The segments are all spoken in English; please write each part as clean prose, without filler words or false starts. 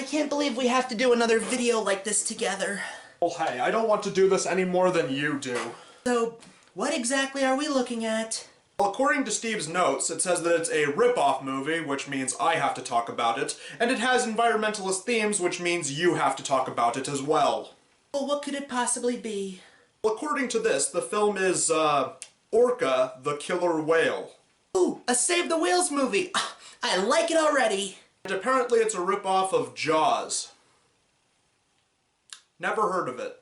I can't believe we have to do another video like this together. Well, hey, I don't want to do this any more than you do. So, what exactly are we looking at? Well, according to Steve's notes, it says that it's a rip-off movie, which means I have to talk about it, and it has environmentalist themes, which means you have to talk about it as well. Well, what could it possibly be? Well, according to this, the film is, Orca, the Killer Whale. Ooh, a Save the Whales movie! I like it already! And apparently it's a rip-off of Jaws. Never heard of it.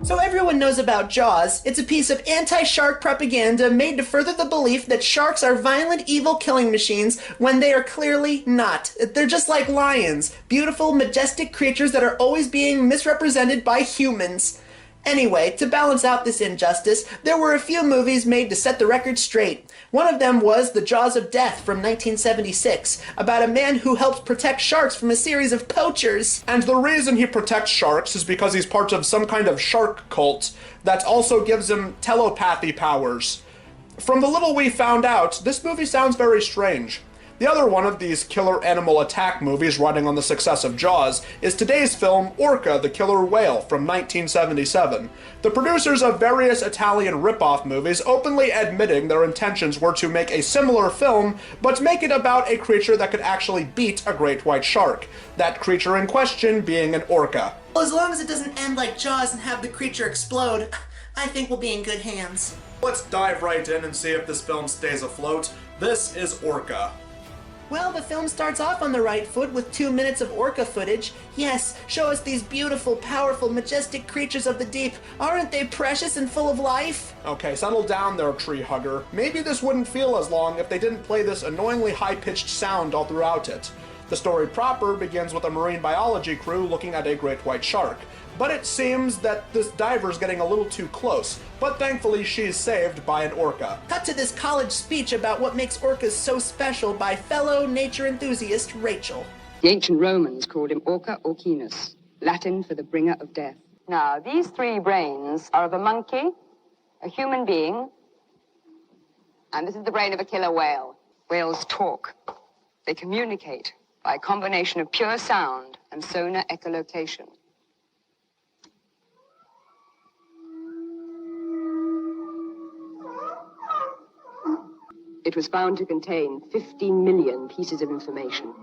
So everyone knows about Jaws. It's a piece of anti-shark propaganda made to further the belief that sharks are violent, evil killing machines when they are clearly not. They're just like lions, beautiful, majestic creatures that are always being misrepresented by humans. Anyway, to balance out this injustice, there were a few movies made to set the record straight. One of them was The Jaws of Death from 1976, about a man who helps protect sharks from a series of poachers. And the reason he protects sharks is because he's part of some kind of shark cult that also gives him telepathy powers. From the little we found out, this movie sounds very strange. The other one of these killer animal attack movies riding on the success of Jaws is today's film Orca, the Killer Whale from 1977. The producers of various Italian rip-off movies openly admitting their intentions were to make a similar film, but make it about a creature that could actually beat a great white shark. That creature in question being an orca. Well, as long as it doesn't end like Jaws and have the creature explode, I think we'll be in good hands. Let's dive right in and see if this film stays afloat. This is Orca. Well, the film starts off on the right foot with 2 minutes of orca footage. Yes, show us these beautiful, powerful, majestic creatures of the deep. Aren't they precious and full of life? Okay, settle down there, tree hugger. Maybe this wouldn't feel as long if they didn't play this annoyingly high-pitched sound all throughout it. The story proper begins with a marine biology crew looking at a great white shark. But it seems that this diver's getting a little too close, but thankfully she's saved by an orca. Cut to this college speech about what makes orcas so special by fellow nature enthusiast Rachel. The ancient Romans called him Orca Orcinus, Latin for the bringer of death. Now, these three brains are of a monkey, a human being, and this is the brain of a killer whale. Whales talk. They communicate by a combination of pure sound and sonar echolocation. It was found to contain 15 million pieces of information.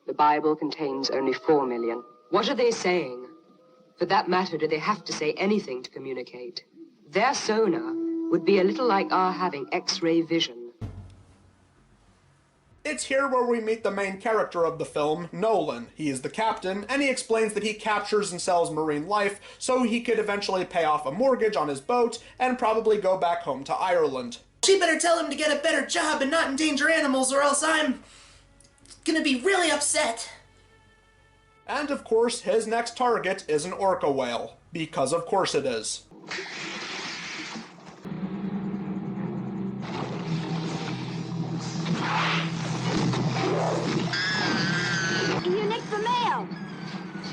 The Bible contains only 4 million. What are they saying? For that matter, do they have to say anything to communicate? Their sonar would be a little like our having X-ray vision. It's here where we meet the main character of the film, Nolan. He is the captain, and he explains that he captures and sells marine life so he could eventually pay off a mortgage on his boat and probably go back home to Ireland. She better tell him to get a better job and not endanger animals, or else I'm gonna be really upset. And of course, his next target is an orca whale. Because of course it is. You nicked the male.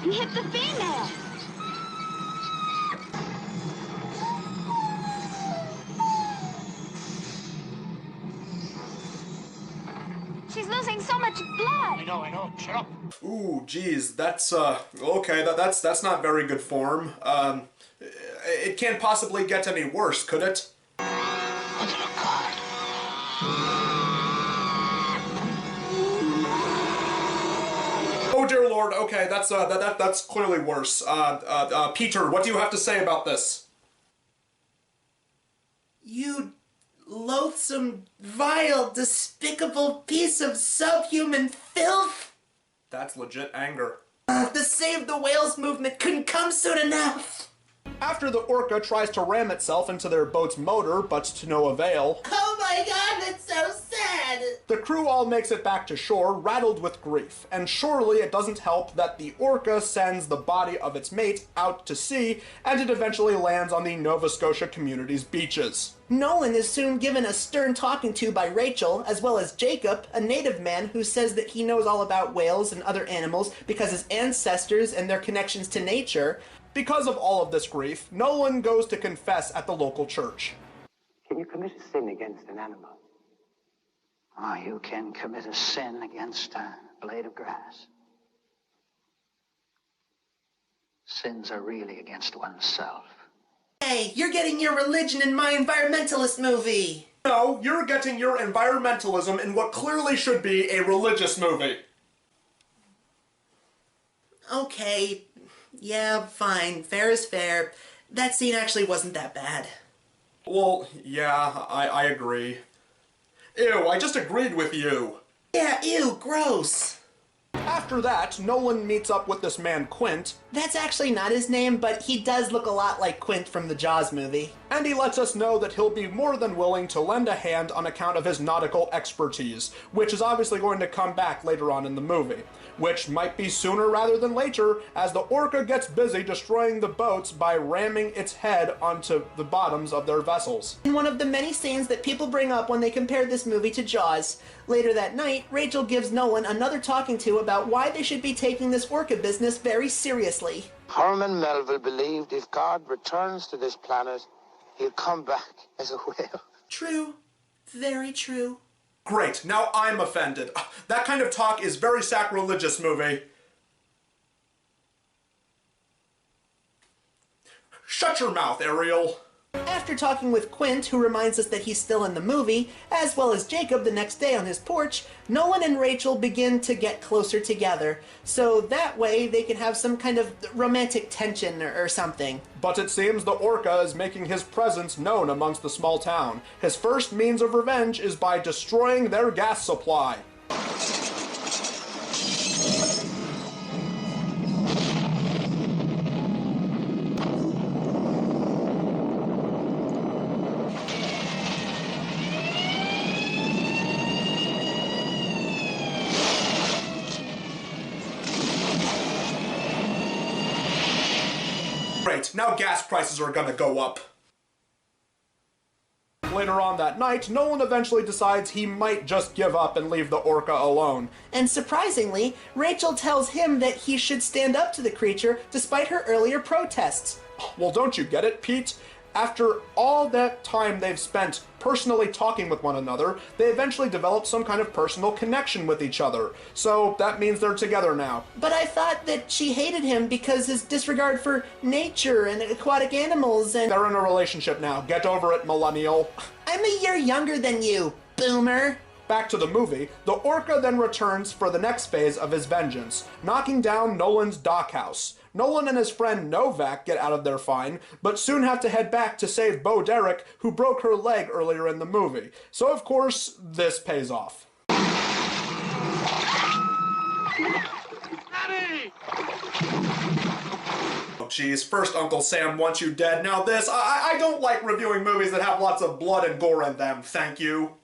You hit the female. She's losing so much blood. I know. Shut up. Ooh, geez, that's, okay, that's not very good form. It can't possibly get any worse, could it? Mother of God. Oh dear Lord, okay, that's clearly worse. Peter, what do you have to say about this? You loathsome, vile, despicable piece of subhuman filth! That's legit anger. The Save the Whales movement couldn't come soon enough! After the orca tries to ram itself into their boat's motor, but to no avail. Oh my god, that's so sad! bad! The crew all makes it back to shore, rattled with grief, and surely it doesn't help that the Orca sends the body of its mate out to sea, and it eventually lands on the Nova Scotia community's beaches. Nolan is soon given a stern talking to by Rachel, as well as Jacob, a native man who says that he knows all about whales and other animals because his ancestors and their connections to nature. Because of all of this grief, Nolan goes to confess at the local church. Can you commit a sin against an animal? Oh, you can commit a sin against a blade of grass. Sins are really against oneself. Hey, you're getting your religion in my environmentalist movie! No, you're getting your environmentalism in what clearly should be a religious movie. Okay, yeah, fine, fair is fair. That scene actually wasn't that bad. Well, yeah, I agree. Ew, I just agreed with you. Yeah, ew, gross. After that, Nolan meets up with this man Quint, That's actually not his name, but he does look a lot like Quint from the Jaws movie. and he lets us know that he'll be more than willing to lend a hand on account of his nautical expertise, which is obviously going to come back later on in the movie, which might be sooner rather than later, as the Orca gets busy destroying the boats by ramming its head onto the bottoms of their vessels. In one of the many scenes that people bring up when they compare this movie to Jaws, later that night, Rachel gives Nolan another talking to about why they should be taking this Orca business very seriously. Herman Melville believed if God returns to this planet, he'll come back as a whale. True. Very true. Great, now I'm offended. That kind of talk is very sacrilegious, movie. Shut your mouth, Ariel. After talking with Quint, who reminds us that he's still in the movie, as well as Jacob the next day on his porch, Nolan and Rachel begin to get closer together, so that way they can have some kind of romantic tension or something. But it seems the Orca is making his presence known amongst the small town. His first means of revenge is by destroying their gas supply. Great, now gas prices are gonna go up. Later on that night, Nolan eventually decides he might just give up and leave the Orca alone. And surprisingly, Rachel tells him that he should stand up to the creature despite her earlier protests. Well, don't you get it, Pete? After all that time they've spent personally talking with one another, they eventually develop some kind of personal connection with each other. So that means they're together now. But I thought that she hated him because his disregard for nature and aquatic animals and... They're in a relationship now. Get over it, millennial. I'm a year younger than you, boomer. Back to the movie, the Orca then returns for the next phase of his vengeance, knocking down Nolan's dockhouse. Nolan and his friend Novak get out of there fine, but soon have to head back to save Bo Derek, who broke her leg earlier in the movie. So of course, this pays off. Oh geez, first Uncle Sam wants you dead, now this. I don't like reviewing movies that have lots of blood and gore in them, thank you.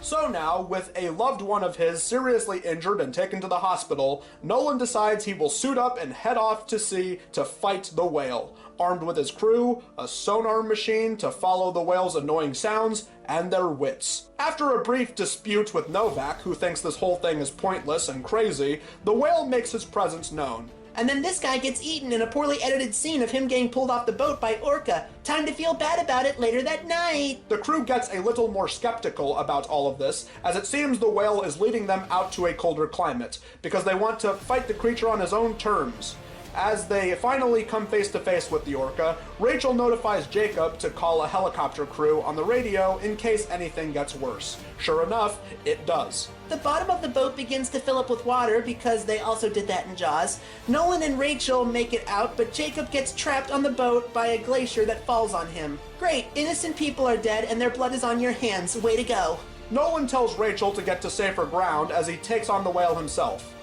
So now, with a loved one of his seriously injured and taken to the hospital, Nolan decides he will suit up and head off to sea to fight the whale, armed with his crew, a sonar machine to follow the whale's annoying sounds, and their wits. After a brief dispute with Novak, who thinks this whole thing is pointless and crazy, the whale makes his presence known. And then this guy gets eaten in a poorly edited scene of him getting pulled off the boat by Orca. Time to feel bad about it later that night. The crew gets a little more skeptical about all of this, as it seems the whale is leading them out to a colder climate, because they want to fight the creature on his own terms. As they finally come face to face with the Orca, Rachel notifies Jacob to call a helicopter crew on the radio in case anything gets worse. Sure enough, it does. The bottom of the boat begins to fill up with water because they also did that in Jaws. Nolan and Rachel make it out, but Jacob gets trapped on the boat by a glacier that falls on him. Great, innocent people are dead and their blood is on your hands. Way to go. Nolan tells Rachel to get to safer ground as he takes on the whale himself.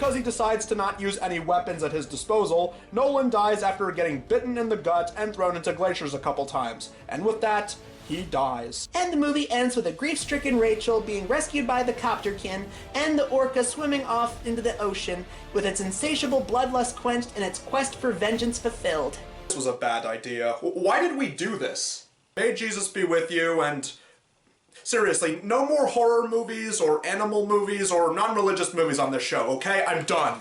because he decides to not use any weapons at his disposal, Nolan dies after getting bitten in the gut and thrown into glaciers a couple times. And with that, he dies. And the movie ends with a grief-stricken Rachel being rescued by the copterkin and the orca swimming off into the ocean with its insatiable bloodlust quenched and its quest for vengeance fulfilled. This was a bad idea. Why did we do this? May Jesus be with you, and seriously, no more horror movies or animal movies or non-religious movies on this show, okay? I'm done.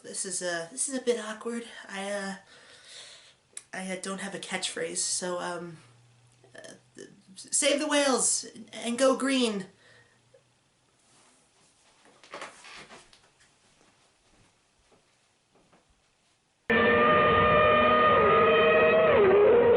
This is a bit awkward. I don't have a catchphrase, so save the whales and go green.